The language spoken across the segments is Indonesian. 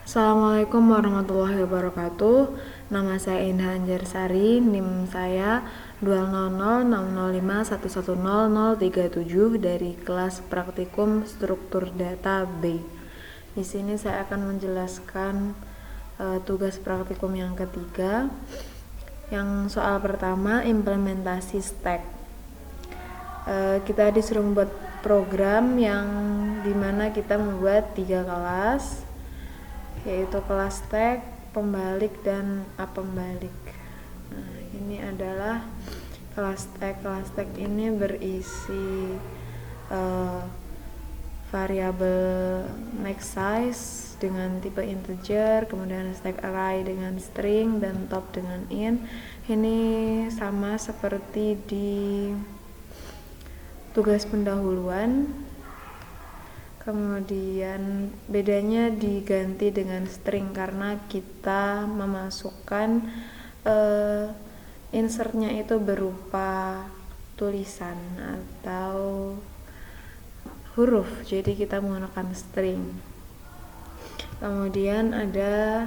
Assalamualaikum warahmatullahi wabarakatuh. Nama saya Indah Anjarsari, NIM saya 2006005110037 dari kelas Praktikum Struktur Data B. Di sini saya akan menjelaskan tugas praktikum yang ketiga. Yang soal pertama, implementasi stack. Kita disuruh membuat program yang dimana kita membuat 3 kelas, yaitu kelas stack, pembalik, dan apembalik. Nah, ini adalah kelas stack. Kelas stack ini berisi variabel max size dengan tipe integer, kemudian stack array dengan string, dan top dengan int. Ini sama seperti di tugas pendahuluan. Kemudian bedanya diganti dengan string karena kita memasukkan insertnya itu berupa tulisan atau huruf, jadi kita menggunakan string. Kemudian ada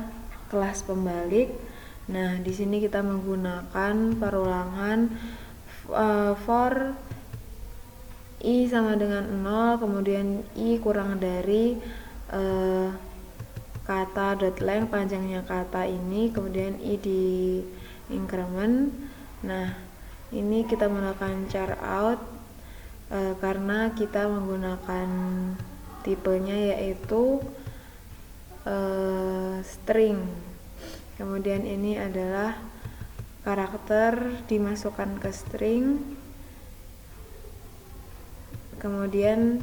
kelas pembalik. Nah, di sini kita menggunakan perulangan for I sama dengan 0, kemudian I kurang dari kata .length, panjangnya kata ini, kemudian I di increment. Nah, ini kita menggunakan char out karena kita menggunakan tipenya yaitu string. Kemudian ini adalah karakter dimasukkan ke string, kemudian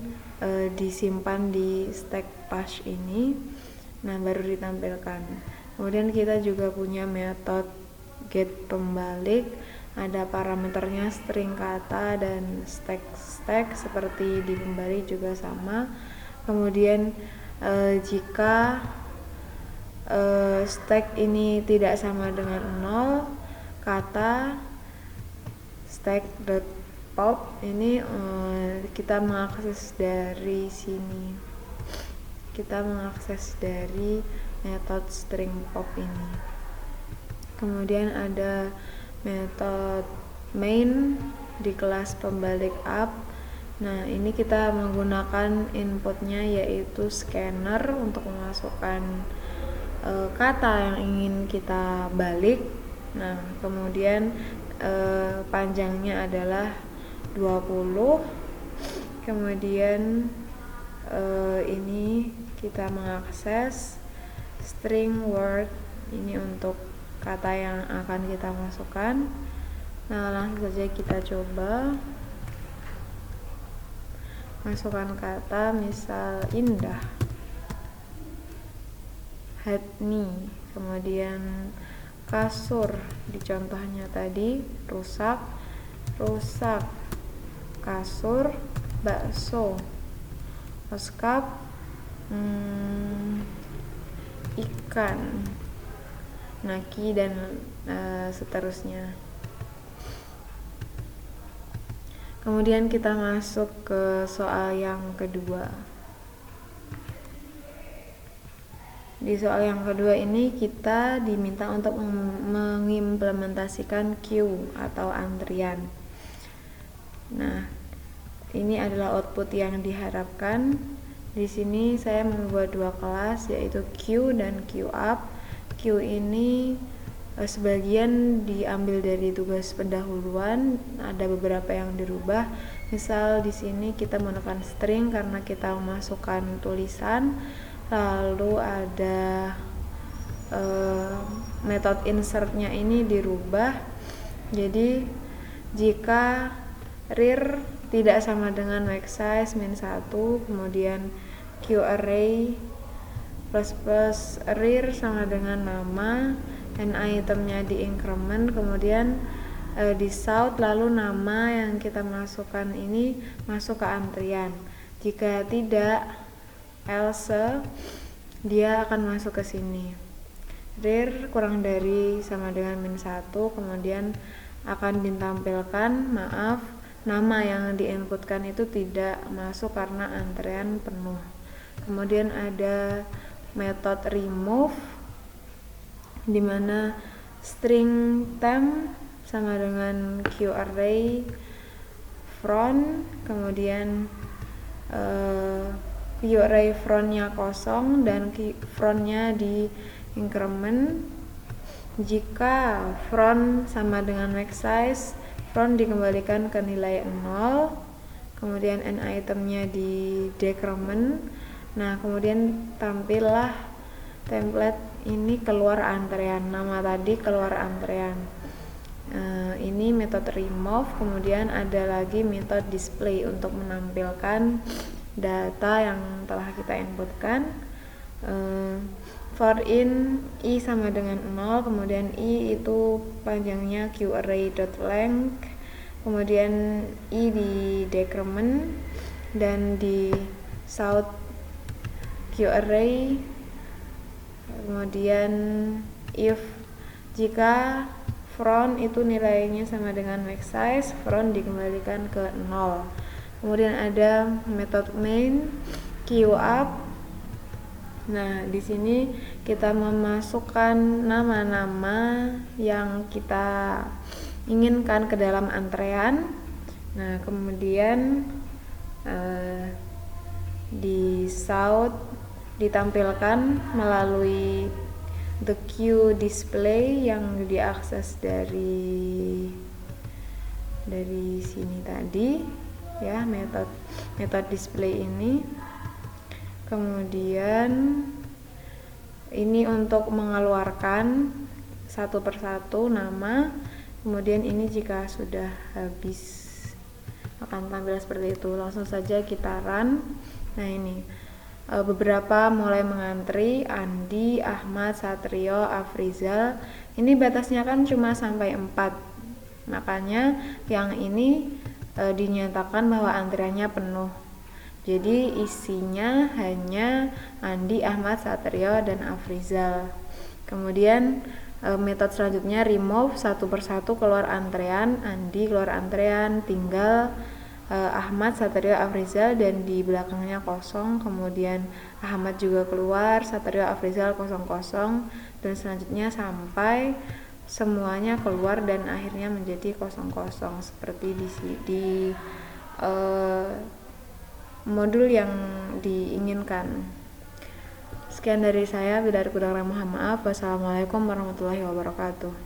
disimpan di stack path ini. Nah, baru ditampilkan. Kemudian kita juga punya metode get pembalik, ada parameternya string kata dan stack seperti di pembalik juga sama. Kemudian jika stack ini tidak sama dengan 0, kata stack.pop ini kita mengakses dari sini. Kita mengakses dari metode string pop ini. Kemudian ada metode main di kelas pembalik up. Nah, ini kita menggunakan inputnya yaitu scanner untuk memasukkan kata yang ingin kita balik. Nah, kemudian panjangnya adalah 20. Kemudian ini kita mengakses string word ini untuk kata yang akan kita masukkan. Nah, langsung saja kita coba masukkan kata, misal indah, hatni, kemudian kasur di contohnya tadi, rusak, kasur, bakso, oskap, ikan, naki, dan seterusnya. Kemudian kita masuk ke soal yang kedua. Di soal yang kedua ini kita diminta untuk mengimplementasikan queue atau antrian. Nah, ini adalah output yang diharapkan. Di sini saya membuat 2 kelas, yaitu queue dan queue up. Queue ini sebagian diambil dari tugas pendahuluan, ada beberapa yang dirubah. Misal di sini kita menggunakan string karena kita memasukkan tulisan. Lalu ada metode insertnya ini dirubah. Jadi jika rear tidak sama dengan max size -1, kemudian qarray plus rear sama dengan nama, dan itemnya di increment, kemudian di sort, lalu nama yang kita masukkan ini masuk ke antrian. Jika tidak, else dia akan masuk ke sini. Rear kurang dari sama dengan -1, kemudian akan ditampilkan nama yang diinputkan itu tidak masuk karena antrean penuh. Kemudian ada metode remove, dimana string temp sama dengan QArray front, kemudian QArray frontnya kosong dan frontnya di increment. Jika front sama dengan max size, front dikembalikan ke nilai 0, kemudian n itemnya di decrement. Nah, kemudian tampillah template ini keluar antrean, nama tadi keluar antrean. Ini metode remove, kemudian ada lagi metode display untuk menampilkan data yang telah kita inputkan. For in i sama dengan 0, kemudian i itu panjangnya QArray.length, kemudian i di decrement, dan di south QArray, kemudian if jika front itu nilainya sama dengan max size, front dikembalikan ke 0. Kemudian ada metode main QUp. Nah, di sini kita memasukkan nama-nama yang kita inginkan ke dalam antrean. Nah, kemudian di south ditampilkan melalui the queue display yang diakses dari sini tadi, ya, metode display ini. Kemudian ini untuk mengeluarkan satu persatu nama, kemudian ini jika sudah habis akan tampil seperti itu. Langsung saja kita run. Nah, ini beberapa mulai mengantri, Andi, Ahmad, Satrio, Afrizal. Ini batasnya kan cuma sampai 4, makanya yang ini dinyatakan bahwa antriannya penuh. Jadi isinya hanya Andi, Ahmad, Satrio, dan Afrizal. Kemudian metode selanjutnya remove, satu persatu keluar antrean. Andi keluar antrean, tinggal Ahmad, Satrio, Afrizal, dan di belakangnya kosong. Kemudian Ahmad juga keluar, Satrio, Afrizal kosong-kosong, dan selanjutnya sampai semuanya keluar dan akhirnya menjadi kosong-kosong seperti di modul yang diinginkan. Sekian dari saya, bila ada kurang mohon maaf. Wassalamualaikum warahmatullahi wabarakatuh.